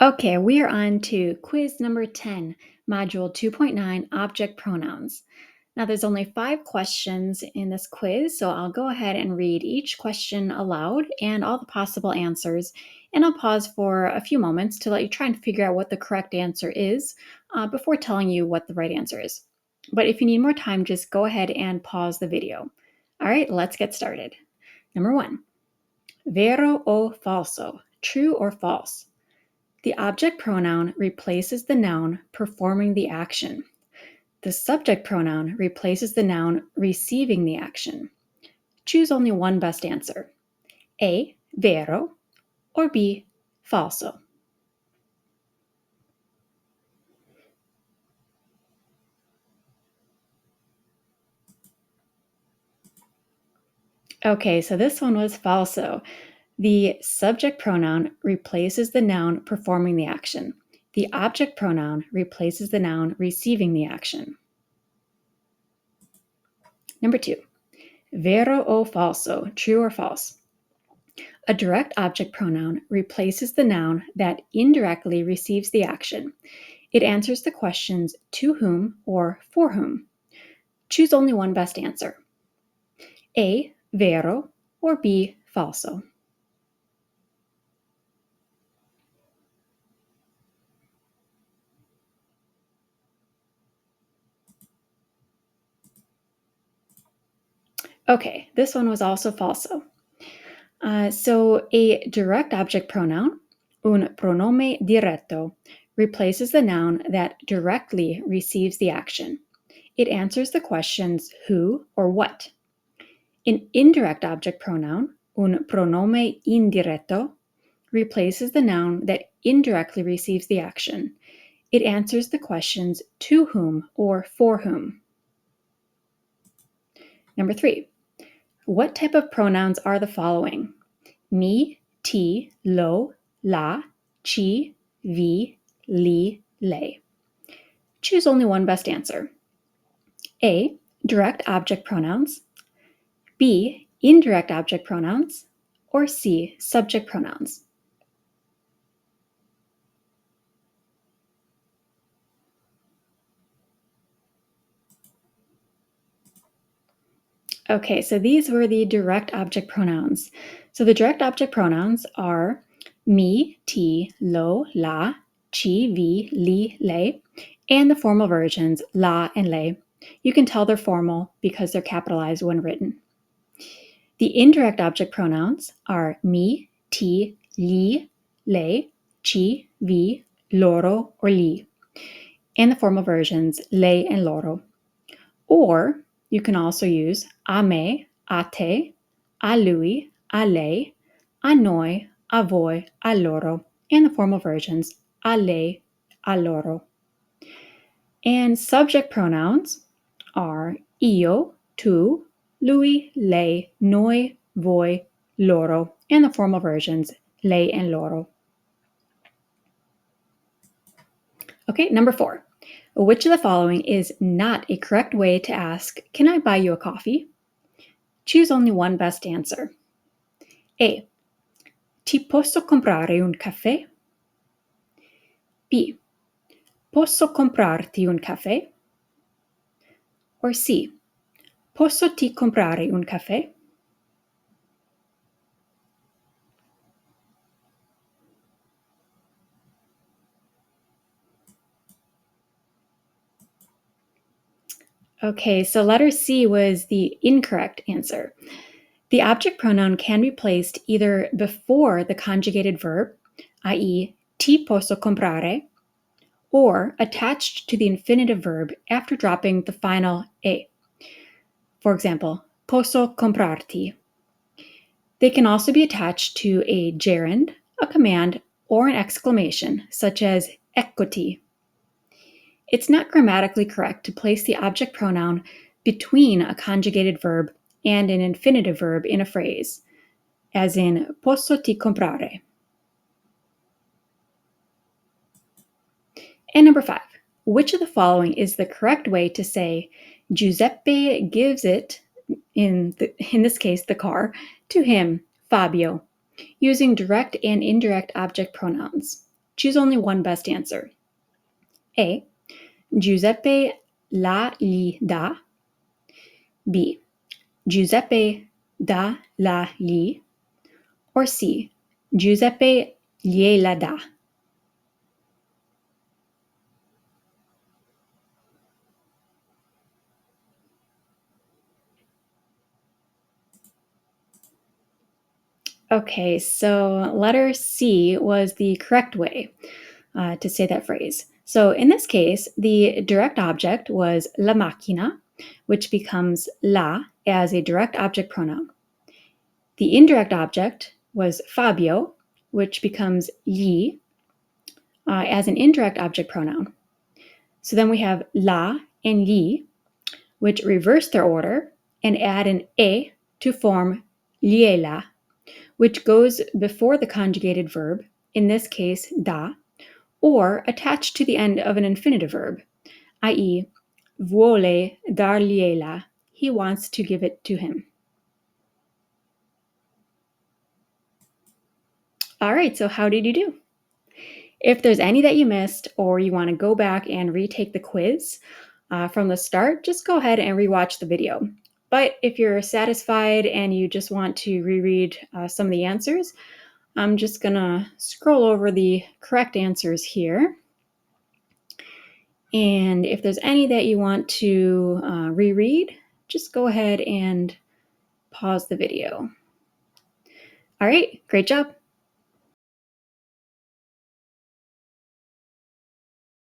Okay, we are on to quiz number 10, module 2.9, object pronouns. Now, there's only 5 questions in this quiz, so I'll go ahead and read each question aloud and all the possible answers, and I'll pause for a few moments to let you try and figure out what the correct answer is before telling you what the right answer is. But if you need more time, just go ahead and pause the video. All right, let's get started. Number 1, vero o falso, true or false? The object pronoun replaces the noun performing the action. The subject pronoun replaces the noun receiving the action. Choose only one best answer. A, vero, or B, falso. Okay, so this one was falso. The subject pronoun replaces the noun performing the action. The object pronoun replaces the noun receiving the action. Number 2, vero o falso, true or false? A direct object pronoun replaces the noun that indirectly receives the action. It answers the questions to whom or for whom. Choose only one best answer. A, vero, or B, falso. Okay, this one was also falso. So a direct object pronoun, un pronome diretto, replaces the noun that directly receives the action. It answers the questions who or what. An indirect object pronoun, un pronome indiretto, replaces the noun that indirectly receives the action. It answers the questions to whom or for whom. Number 3, what type of pronouns are the following? Mi, ti, lo, la, ci, vi, li, lei. Choose only one best answer. A, direct object pronouns. B, indirect object pronouns. Or C, subject pronouns. Okay, so these were the direct object pronouns. So the direct object pronouns are mi, ti, lo, la, ci, vi, li, lei, and the formal versions, la and lei. You can tell they're formal because they're capitalized when written. The indirect object pronouns are mi, ti, li, lei, ci, vi, loro, or li, and the formal versions, lei and loro. Or you can also use a me, a te, a lui, a lei, a noi, a voi, a loro, and the formal versions, a lei, a loro. And subject pronouns are io, tu, lui, lei, noi, voi, loro, and the formal versions, lei and loro. Okay, number 4. Which of the following is not a correct way to ask, can I buy you a coffee? Choose only one best answer. A. Ti posso comprare un caffè? B. Posso comprarti un caffè? Or C. Posso ti comprare un caffè? Okay, so letter C was the incorrect answer. The object pronoun can be placed either before the conjugated verb, i.e., ti posso comprare, or attached to the infinitive verb after dropping the final a. For example, posso comprarti. They can also be attached to a gerund, a command, or an exclamation, such as eccoti. It's not grammatically correct to place the object pronoun between a conjugated verb and an infinitive verb in a phrase, as in posso ti comprare. And number 5, which of the following is the correct way to say Giuseppe gives it, in this case the car, to him, Fabio, using direct and indirect object pronouns? choose only one best answer. A. Giuseppe la li da. B. Giuseppe da la li. Or C. Giuseppe gliela da. Okay, so letter C was the correct way to say that phrase. So in this case, the direct object was la macchina, which becomes la as a direct object pronoun. The indirect object was Fabio, which becomes gli as an indirect object pronoun. So then we have la and gli, which reverse their order and add an e to form gliela, which goes before the conjugated verb, in this case da, or attached to the end of an infinitive verb, i.e., vuole dargliela, he wants to give it to him. All right, so how did you do? If there's any that you missed or you want to go back and retake the quiz from the start, just go ahead and rewatch the video. But if you're satisfied and you just want to reread some of the answers, I'm just going to scroll over the correct answers here. And if there's any that you want to reread, just go ahead and pause the video. All right, great job.